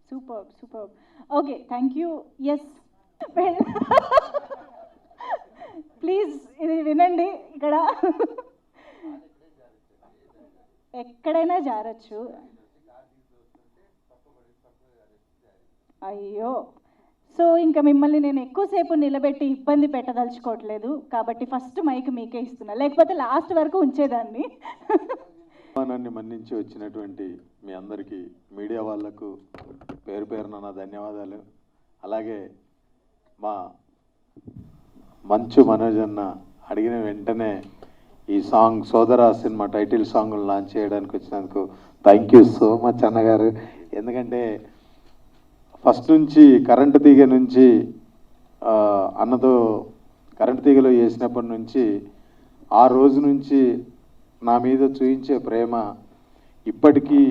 Super super. Okay, thank you. Yes, please ఇది వినండి. ఇక్కడ ఎక్కడైనా జారచ్చు. అయ్యో, సో ఇంకా మిమ్మల్ని నేను ఎక్కువసేపు నిలబెట్టి ఇబ్బంది పెట్టదలుచుకోవట్లేదు కాబట్టి ఫస్ట్ మైక్ మీకే ఇస్తున్నా, లేకపోతే లాస్ట్ వరకు ఉంచేదాన్ని. ఆహ్వానాన్ని మన్నించి వచ్చినటువంటి మీ అందరికీ, మీడియా వాళ్లకు పేరు పేరున నా ధన్యవాదాలు. అలాగే మా మంచు మనోజ్ అన్న అడిగిన వెంటనే ఈ సాంగ్ సోదరా సినిమా టైటిల్ సాంగ్ లాంచ్ చేయడానికి వచ్చినందుకు థ్యాంక్ యూ సో మచ్ అన్నగారు. ఎందుకంటే ఫస్ట్ నుంచి కరెంటు తీగ నుంచి అన్నతో కరెంటు తీగలో వేసినప్పటి నుంచి ఆ రోజు నుంచి నా మీద చూయించే ప్రేమ ఇప్పటికీ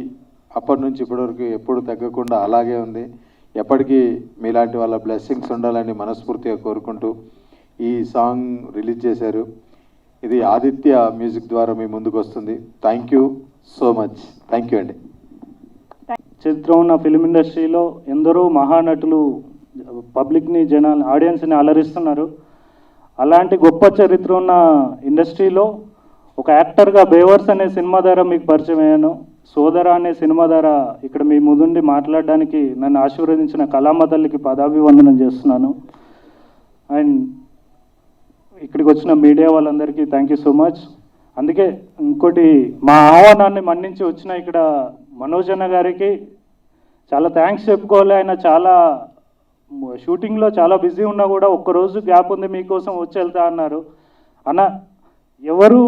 అప్పటి నుంచి ఇప్పటివరకు ఎప్పుడు తగ్గకుండా అలాగే ఉంది. ఎప్పటికీ మీలాంటి వాళ్ళ బ్లెస్సింగ్స్ ఉండాలని మనస్ఫూర్తిగా కోరుకుంటూ ఈ సాంగ్ రిలీజ్ చేశారు. ఇది ఆదిత్య మ్యూజిక్ ద్వారా మీ ముందుకు వస్తుంది. Thank you so much. Thank you అండి. చరిత్ర ఉన్న ఫిలిం ఇండస్ట్రీలో ఎందరో మహానటులు పబ్లిక్ని ఆడియన్స్ని అలరిస్తున్నారు. అలాంటి గొప్ప చరిత్ర ఉన్న ఇండస్ట్రీలో ఒక యాక్టర్గా బేవర్స్ అనే సినిమా ద్వారా మీకు పరిచయం అయ్యాను. సోదర అనే సినిమా ద్వారా ఇక్కడ మీ ముందుండి మాట్లాడడానికి నన్ను ఆశీర్వదించిన కళామ తల్లికి పదాభివందనం చేస్తున్నాను. అండ్ ఇక్కడికి వచ్చిన మీడియా వాళ్ళందరికీ థ్యాంక్ యూ సో మచ్. అందుకే ఇంకోటి, మా ఆహ్వానాన్ని మన్నించి వచ్చిన ఇక్కడ మనోజ్ అన్న గారికి చాలా థ్యాంక్స్ చెప్పుకోవాలి. ఆయన చాలా షూటింగ్లో చాలా బిజీ ఉన్నా కూడా ఒక్కరోజు గ్యాప్ ఉంది మీకోసం వచ్చి వెళ్తా అన్నారు. అన్న, ఎవరు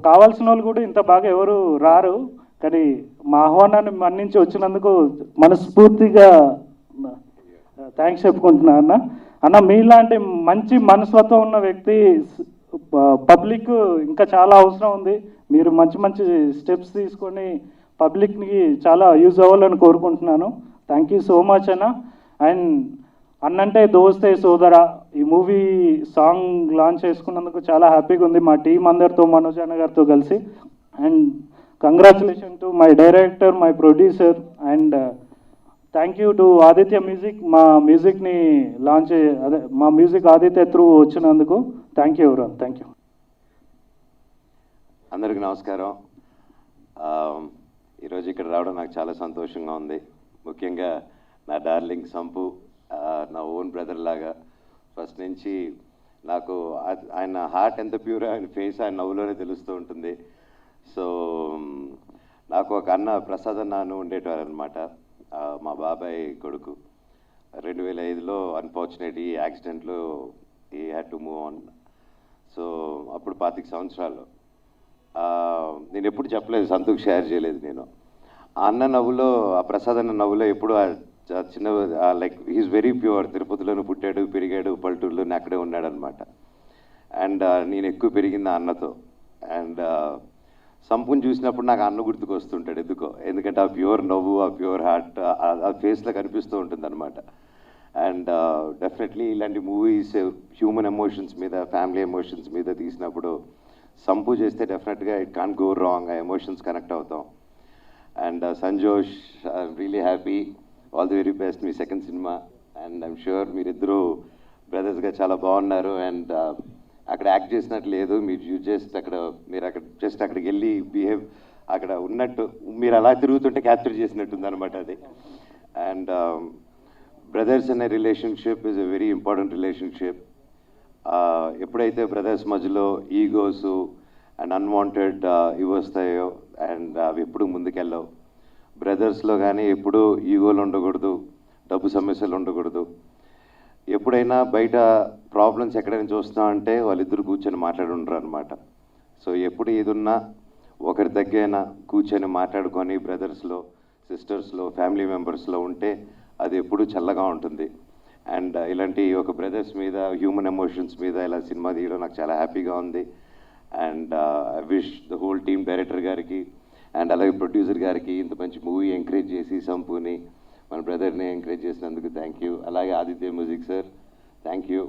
కావాల్సిన వాళ్ళు కూడా ఇంత బాగా ఎవరు రారు, కానీ మా ఆహ్వానాన్ని మన్నించి వచ్చినందుకు మనస్ఫూర్తిగా థ్యాంక్స్ చెప్పుకుంటున్నా అన్న. అన్న, మీలాంటి మంచి మనస్తత్వం ఉన్న వ్యక్తి పబ్లిక్ ఇంకా చాలా అవసరం ఉంది. మీరు మంచి మంచి స్టెప్స్ తీసుకొని పబ్లిక్కి చాలా యూజ్ అవ్వాలని కోరుకుంటున్నాను. థ్యాంక్ యూ సో మచ్ అన్న. అండ్ అన్నంటే దోస్తే సోదరా ఈ మూవీ సాంగ్ లాంచ్ చేసుకున్నందుకు చాలా హ్యాపీగా ఉంది మా టీం అందరితో, మనోజ్ అన్న గారితో కలిసి. And congratulation to my director, my producer, and thank you to Aditya music. మా మ్యూజిక్ని లాంచ్ మా మ్యూజిక్ ఆదిత్య త్రూ వచ్చినందుకు thank you everyone. Thank you. అందరికీ నమస్కారం. ఈరోజు ఇక్కడ రావడం నాకు చాలా సంతోషంగా ఉంది. ముఖ్యంగా నా డార్లింగ్ సంపు, నా ఓన్ బ్రదర్ లాగా ఫస్ట్ నుంచి నాకు ఆయన హార్ట్ ఎంత ప్యూర్, ఆయన ఫేస్ ఆయన నవ్వులోనే తెలుస్తూ ఉంటుంది. సో నాకు ఒక అన్న ప్రసాద్ అన్న ఉండేటవారు అనమాట, మా బాబాయ్ కొడుకు. 2005లో అన్ఫార్చునేట్ ఈ యాక్సిడెంట్లో ఈ had to move on. So అప్పుడు 25 సంవత్సరాలు. నేను ఎప్పుడు చెప్పలేదు, సంతూక్ షేర్ చేయలేదు. నేను ఆ అన్న నవ్వులో, ఆ ప్రసాద్ అన్న నవ్వులో ఎప్పుడు చిన్న లైక్ హీఈస్ వెరీ ప్యూర్. తిరుపతిలోనూ పుట్టాడు, పెరిగాడు, పల్లెటూరులోనే అక్కడే ఉన్నాడు అనమాట. అండ్ నేను ఎక్కువ పెరిగింది ఆ అన్నతో. అండ్ సంపుని చూసినప్పుడు నాకు అన్న గుర్తుకు వస్తుంటాడు ఎందుకో, ఎందుకంటే ఆ ప్యూర్ నవ్వు, ఆ ప్యూర్ హార్ట్ ఆ ఫేస్లో కనిపిస్తూ ఉంటుంది అనమాట. అండ్ డెఫినెట్లీ ఇలాంటి మూవీస్ హ్యూమన్ ఎమోషన్స్ మీద, ఫ్యామిలీ ఎమోషన్స్ మీద తీసినప్పుడు సంపు చేస్తే డెఫినెట్గా ఇట్ కాంట్ గో రాంగ్. ఆ ఎమోషన్స్ కనెక్ట్ అవుతాం. And Sanjosh, I'm really happy. All the very best me second cinema. And I'm sure మీరిద్దరూ బ్రదర్స్గా చాలా బాగున్నారు. అండ్ అక్కడ యాక్ట్ చేసినట్టు లేదు, మీరు జస్ట్ అక్కడికి వెళ్ళి బిహేవ్ అక్కడ ఉన్నట్టు మీరు అలా తిరుగుతుంటే క్యాప్చర్ చేసినట్టుంది అనమాట అది. అండ్ బ్రదర్స్ అనే relationship is a very important relationship. ఎప్పుడైతే బ్రదర్స్ మధ్యలో ఈగోస్ అండ్ అన్వాంటెడ్ ఇవి వస్తాయో అండ్ అవి ఎప్పుడు ముందుకెళ్ళవు. బ్రదర్స్లో కానీ ఎప్పుడూ ఈగోలు ఉండకూడదు, డబ్బు సమస్యలు ఉండకూడదు. ఎప్పుడైనా బయట ప్రాబ్లమ్స్ ఎక్కడైనా చూస్తున్నామంటే వాళ్ళిద్దరు కూర్చొని మాట్లాడి ఉండరు అనమాట. సో ఎప్పుడు ఏదున్నా ఒకరి దగ్గరైనా కూర్చొని మాట్లాడుకొని బ్రదర్స్లో, సిస్టర్స్లో, ఫ్యామిలీ మెంబర్స్లో ఉంటే అది ఎప్పుడూ చల్లగా ఉంటుంది. అండ్ ఇలాంటి ఒక బ్రదర్స్ మీద, హ్యూమన్ ఎమోషన్స్ మీద ఇలా సినిమా తీయడం నాకు చాలా హ్యాపీగా ఉంది. And I wish the whole team, director గారికి అండ్ అలాగే ప్రొడ్యూసర్ గారికి ఇంత మంచి మూవీ ఎంకరేజ్ చేసి సంపుని, మన బ్రదర్ని ఎంకరేజ్ చేసినందుకు థ్యాంక్ యూ. అలాగే Aditya music sir thank you.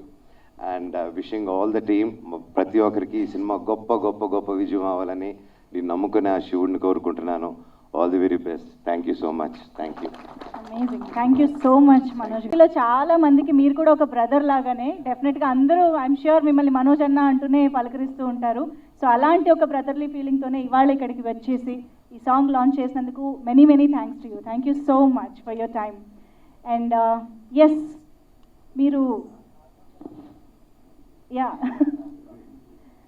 And wishing all the team, ప్రతి ఒక్కరికి ఈ సినిమా గొప్ప గొప్ప గొప్ప విజయం అవ్వాలని నేను నమ్ముకుని ఆ శివుడిని కోరుకుంటున్నాను. All the very best. Thank you so much. Thank you. Amazing. Thank you so much Manoj. ఇలా చాలా మందికి మీరు కూడా ఒక బ్రదర్ లాగానే, డెఫినెట్గా అందరూ ఐఎమ్ ష్యూర్ మిమ్మల్ని మనోజ్ అన్న అంటూనే పలకరిస్తూ ఉంటారు. సో అలాంటి ఒక బ్రదర్లీ ఫీలింగ్తోనే ఇవాళ ఇక్కడికి వచ్చేసి ఈ సాంగ్ లాంచ్ చేసినందుకు many thanks to you. Thank you so much for your time. And yes, మీరు యా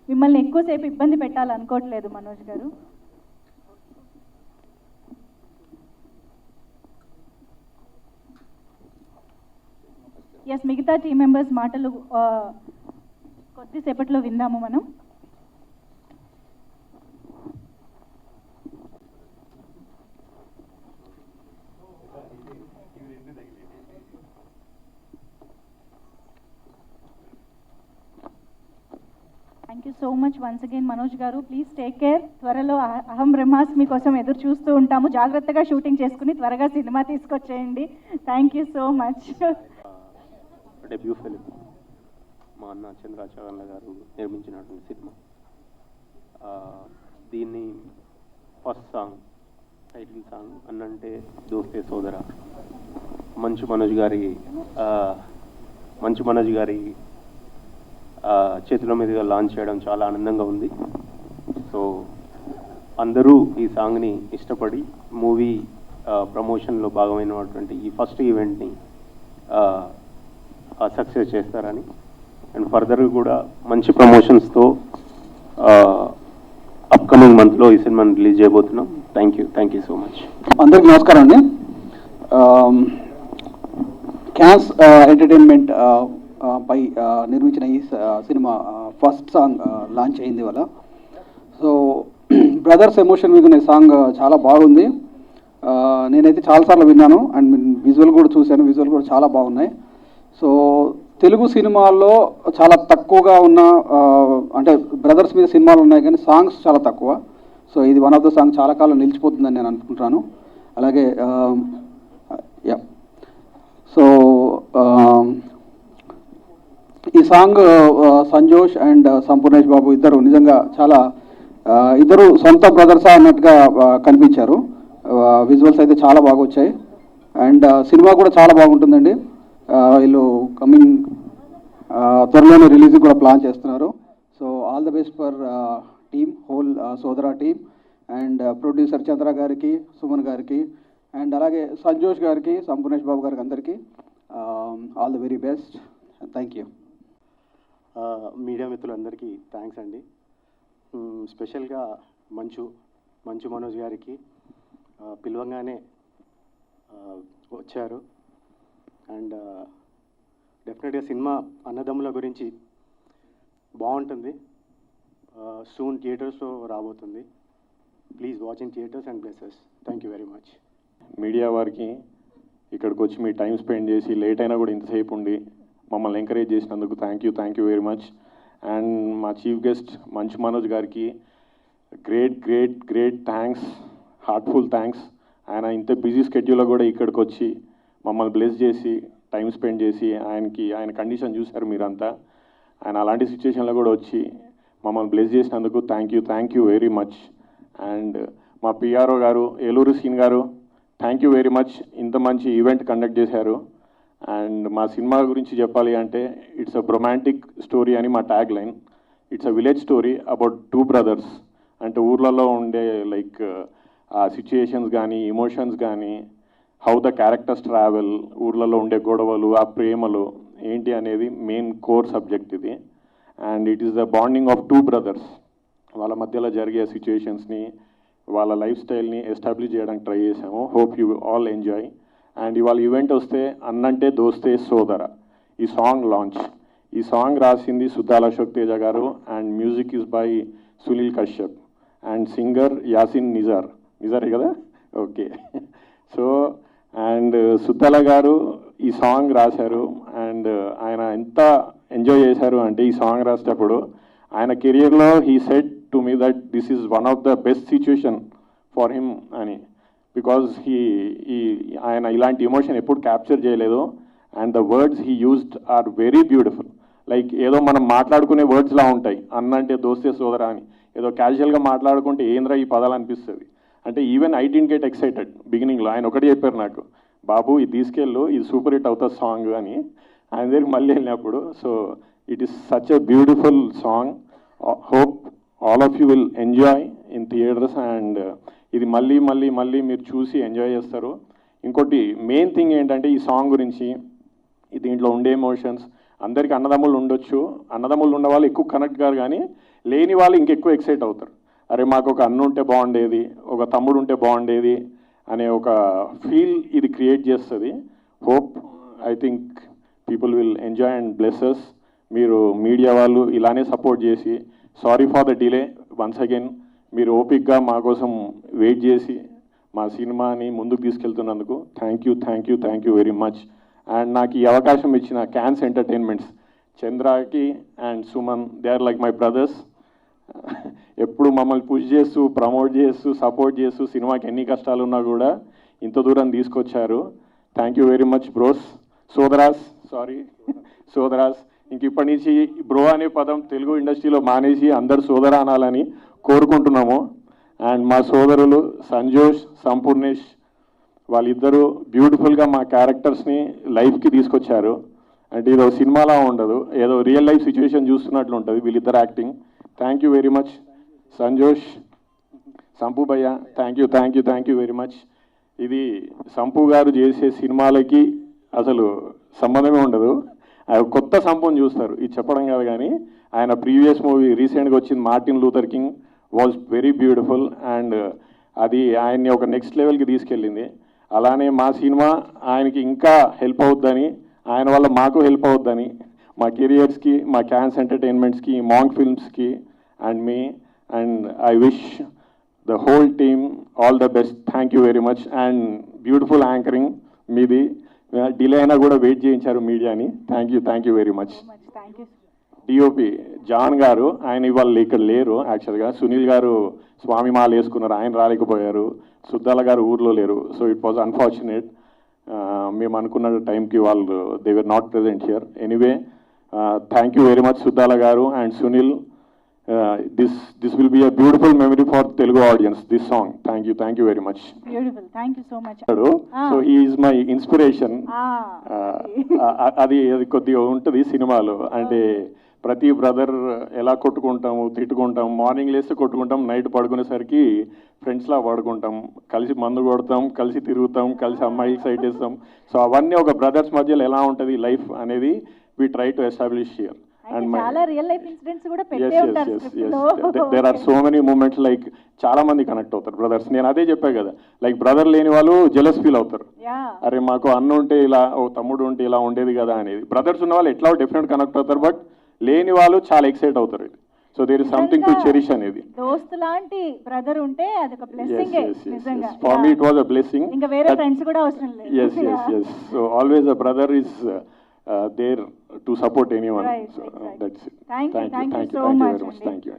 మిమ్మల్ని ఎక్కువసేపు ఇబ్బంది పెట్టాలనుకోవట్లేదు మనోజ్ గారు. ఎస్, మిగతా టీం మెంబర్స్ మాటలు కొద్దిసేపట్లో విందాము మనం. Thank you so much once again Manoj గారు. Please take care. త్వరలో అహం బ్రహ్మాస్మి కోసం ఎదురు చూస్తూ ఉంటాము. జాగ్రత్తగా షూటింగ్ చేసుకుని త్వరగా సినిమా తీసుకొచ్చేయండి. Thank you so much. Debut film మా అన్న చంద్రాచార్య గారు నిర్మించినటువంటి సినిమా. దీన్ని ఫస్ట్ సాంగ్, టైటిల్ సాంగ్ అన్నంటే దోస్తే సోదర, మంచు మనోజ్ గారి చేతుల మీదుగా లాంచ్ చేయడం చాలా ఆనందంగా ఉంది. సో అందరూ ఈ సాంగ్ని ఇష్టపడి మూవీ ప్రమోషన్లో భాగమైనటువంటి ఈ ఫస్ట్ ఈవెంట్ని సక్సెస్ చేస్తారని, అండ్ ఫర్దర్ కూడా మంచి ప్రమోషన్స్తో అప్కమింగ్ మంత్లో ఈ సినిమాని రిలీజ్ చేయబోతున్నాం. Thank you so much. అందరికీ నమస్కారం అండి. క్యాన్స్ ఎంటర్టైన్మెంట్ పై నిర్మించిన ఈ సినిమా ఫస్ట్ సాంగ్ లాంచ్ అయింది ఇవాళ. సో బ్రదర్స్ ఎమోషన్ మీద ఉన్న సాంగ్ చాలా బాగుంది. నేనైతే చాలాసార్లు విన్నాను అండ్ విజువల్ కూడా చూశాను. విజువల్ కూడా చాలా బాగున్నాయి. సో తెలుగు సినిమాల్లో చాలా తక్కువగా ఉన్న, అంటే బ్రదర్స్ మీద సినిమాలు ఉన్నాయి కానీ సాంగ్స్ చాలా తక్కువ. సో ఇది వన్ ఆఫ్ ద సాంగ్ చాలా కాలం నిలిచిపోతుందని నేను అనుకుంటున్నాను. అలాగే యా, సో ఈ సాంగ్ సంజోష్ అండ్ సంపూర్ణేష్ బాబు ఇద్దరు నిజంగా చాలా ఇద్దరు సొంత బ్రదర్సా అన్నట్టుగా కనిపించారు. విజువల్స్ అయితే చాలా బాగా వచ్చాయి అండ్ సినిమా కూడా చాలా బాగుంటుందండి. వీళ్ళు కమింగ్ త్వరలోనే రిలీజ్ కూడా ప్లాన్ చేస్తున్నారు. So all the best for team, whole సోదరా టీమ్ అండ్ ప్రొడ్యూసర్ చంద్ర గారికి, సుమన్ గారికి అండ్ అలాగే సంజోష్ గారికి, సంపూర్ణేష్ బాబు గారికి అందరికీ all the very best. Thank you. Media మిత్రులందరికీ థ్యాంక్స్ అండి. స్పెషల్గా మంచు మనోజ్ గారికి పిలవంగానే వచ్చారు. అండ్ డెఫినెట్గా సినిమా అన్నదమ్ముల గురించి బాగుంటుంది. సూన్ థియేటర్స్లో రాబోతుంది. Please watch in theatres and places. Thank you very much. Media వారికి ఇక్కడికి వచ్చి మీ టైం స్పెండ్ చేసి లేట్ అయినా కూడా ఇంతసేపు ఉండి మమ్మల్ని ఎంకరేజ్ చేసినందుకు thank you very much. And మా చీఫ్ గెస్ట్ మంచు మనోజ్ గారికి గ్రేట్ థ్యాంక్స్, హార్ట్ఫుల్ థ్యాంక్స్. ఆయన ఇంత బిజీ స్కెడ్యూల్లో కూడా ఇక్కడికి వచ్చి మమ్మల్ని బ్లెస్ చేసి టైం స్పెండ్ చేసి ఆయన కండిషన్ చూశారు మీరంతా. ఆయన అలాంటి సిచ్యువేషన్లో కూడా వచ్చి మమ్మల్ని బ్లెస్ చేసినందుకు thank you very much. And మా పిఆర్ఓ గారు ఏలూరు సీన్ గారు థ్యాంక్ యూ వెరీ మచ్. ఇంత మంచి ఈవెంట్ కండక్ట్ చేశారు. అండ్ మా సినిమా గురించి చెప్పాలి అంటే ఇట్స్ అ రొమాంటిక్ స్టోరీ అని మా tag line. It's a village story about 2 brothers. అంటే ఊర్లలో ఉండే లైక్ ఆ సిచ్యుయేషన్స్ కానీ ఎమోషన్స్ కానీ, హౌ ద క్యారెక్టర్స్ ట్రావెల్, ఊర్లలో ఉండే గొడవలు, ఆ ప్రేమలు ఏంటి అనేది మెయిన్ కోర్ సబ్జెక్ట్ ఇది. And it is the bonding of 2 brothers. వాళ్ళ మధ్యలో జరిగే సిచ్యుయేషన్స్ని, వాళ్ళ లైఫ్ స్టైల్ని ఎస్టాబ్లిష్ చేయడానికి ట్రై చేసాము. Hope you all enjoy. And ఇవాళ ఈవెంట్ వస్తే అన్నంటే దోస్తే సోదర ఈ సాంగ్ లాంచ్. ఈ సాంగ్ రాసింది సుద్దాల అశోక్ తేజ గారు and music is by Sunil Kashyap and singer Yasin నిజారే కదా, ఓకే. సో అండ్ సుద్దాల గారు ఈ సాంగ్ రాశారు అండ్ ఆయన ఎంత ఎంజాయ్ చేశారు అంటే ఈ సాంగ్ రాసేటప్పుడు ఆయన కెరియర్లో he said to me that this is one of the best situation for him అని. బికాజ్ ఆయన ఇలాంటి ఎమోషన్ ఎప్పుడు క్యాప్చర్ చేయలేదు. And the words he used are very beautiful. Like ఏదో మనం మాట్లాడుకునే వర్డ్స్లా ఉంటాయి. అన్న అంటే దోస్తే సోదరా అని ఏదో క్యాజువల్గా మాట్లాడుకుంటే ఏంద్రా ఈ పదాలు అనిపిస్తుంది. అంటే even I didn't get excited బిగినింగ్లో. ఆయన ఒకటి చెప్పారు నాకు, బాబు ఇది తీసుకెళ్ళు, ఇది సూపర్ హిట్ అవుతుంది సాంగ్ అని ఆయన దగ్గరికి మళ్ళీ వెళ్ళినప్పుడు. So it is such a beautiful song. Hope all of you will enjoy in theatres and ఇది మళ్ళీ మళ్ళీ మళ్ళీ మీరు చూసి ఎంజాయ్ చేస్తారు. ఇంకోటి మెయిన్ థింగ్ ఏంటంటే ఈ సాంగ్ గురించి, దీంట్లో ఉండే ఎమోషన్స్, అందరికీ అన్నదమ్ములు ఉండొచ్చు, అన్నదమ్ములు ఉన్న వాళ్ళు ఎక్కువ కనెక్ట్ కారు, కానీ లేని వాళ్ళు ఇంకెక్కువ ఎక్సైట్ అవుతారు. అరే మాకు ఒక అన్న ఉంటే బాగుండేది, ఒక తమ్ముడు ఉంటే బాగుండేది అనే ఒక ఫీల్ ఇది క్రియేట్ చేస్తుంది. Hope I think people will enjoy and blesses. మీరు మీడియా వాళ్ళు ఇలానే సపోర్ట్ చేసి, sorry for the delay once again, మీరు ఓపిక్గా మా కోసం వెయిట్ చేసి మా సినిమాని ముందుకు తీసుకెళ్తున్నందుకు thank you very much. And నాకు ఈ అవకాశం ఇచ్చిన క్యాన్స్ ఎంటర్టైన్మెంట్స్, చంద్రకి and Suman, they are like my brothers. ఎప్పుడు మమ్మల్ని పుష్ చేస్తూ, ప్రమోట్ చేస్తూ, సపోర్ట్ చేస్తూ, సినిమాకి ఎన్ని కష్టాలు ఉన్నా కూడా ఇంత దూరం తీసుకొచ్చారు. Thank you very much bros. సోదరాస్ ఇంక ఇప్పటి నుంచి బ్రో అనే పదం తెలుగు ఇండస్ట్రీలో మానేసి అందరు సోదర అనాలని కోరుకుంటున్నాము. అండ్ మా సోదరులు సంజోష్, సంపూర్ణేష్, వాళ్ళిద్దరూ బ్యూటిఫుల్గా మా క్యారెక్టర్స్ని లైఫ్కి తీసుకొచ్చారు. అంటే ఏదో సినిమాలా ఉండదు, ఏదో రియల్ లైఫ్ సిచ్యువేషన్ చూస్తున్నట్లు ఉంటుంది వీళ్ళిద్దరు acting. Thank you very much Sanjosh. Sampu భయ్య థ్యాంక్ యూ వెరీ మచ్. ఇది సంపు గారు చేసే సినిమాలకి అసలు సంబంధమే ఉండదు, కొత్త సంపుని చూస్తారు. ఇది చెప్పడం కాదు, కానీ ఆయన ప్రీవియస్ మూవీ రీసెంట్గా వచ్చింది Martin Luther king was very beautiful and అది ఆయన్ని ఒక నెక్స్ట్ లెవెల్కి తీసుకెళ్ళింది. అలానే మా సినిమా ఆయనకి ఇంకా హెల్ప్ అవుద్దని, ఆయన వల్ల మాకు హెల్ప్ అవుద్దని, మా కెరియర్స్కి, మా క్యాన్స్ ఎంటర్టైన్మెంట్స్కి, మాంగ్ ఫిల్మ్స్కి అండ్ మీ, and I wish the whole team all the best. Thank you very much. And beautiful anchoring మీది, డిలే అయినా కూడా వెయిట్ చేయించారు మీడియాని. Thank you very much. DOP John గారు, ఆయన ఇవాళ ఇక్కడ లేరు యాక్చువల్గా. సునీల్ గారు స్వామి మాల వేసుకున్నారు, ఆయన రాలేకపోయారు. సుద్దాల గారు ఊర్లో లేరు. So it was unfortunate. మేము అనుకున్న టైంకి వాళ్ళు they were not present here. Anyway thank you very much Suddala గారు and Sunil. This will be a beautiful memory for Telugu audience, this song. Thank you very much. Beautiful. Thank you so much. So he is my inspiration. అది కొద్దిగా ఉంటుంది సినిమాలో. అంటే ప్రతి brother ఎలా కొట్టుకుంటాము, తిట్టుకుంటాం, morning లేస్తే కొట్టుకుంటాం, నైట్ పడుకునేసరికి ఫ్రెండ్స్లా పడుకుంటాం, కలిసి మందు కొడతాం, కలిసి తిరుగుతాం, కలిసి అమ్మాయికి సైట్ వేస్తాం. సో అవన్నీ ఒక బ్రదర్స్ మధ్యలో ఎలా ఉంటుంది లైఫ్ అనేది we try to establish here. And చాలా రియల్ లైఫ్ ఇన్సిడెంట్స్ కూడా పెట్టే ఉంటారు స్క్రిప్ట్ లో. There are so many moments like చాలా మంది కనెక్ట్ అవుతారు బ్రదర్స్. నేను అదే చెప్పా కదా, లైక్ బ్రదర్ లేని వాళ్ళు జెలస్ ఫీల్ అవుతారు. అరే మాకు అన్న ఉంటే ఇలా, ఓ తమ్ముడు ఉంటే ఇలా ఉండేది కదా అనేది. బ్రదర్స్ ఉన్న వాళ్ళు ఎట్లా డెఫినెట్ కనెక్ట్ అవుతారు, బట్ లేని వాళ్ళు చాలా ఎక్సైట్ అవుతారు. So there is something to cherish అనేది. దోస్త్ లాంటి బ్రదర్ ఉంటే అది ఒక బ్లెస్సింగ్ నిజంగా. For me it was a blessing. ఇంకా వేరే ఫ్రెండ్స్ కూడా అవసరం లేదు. yes so always a brother is there to support anyone. Right, So exactly. that's it. Thank you so very much. much. Thank you.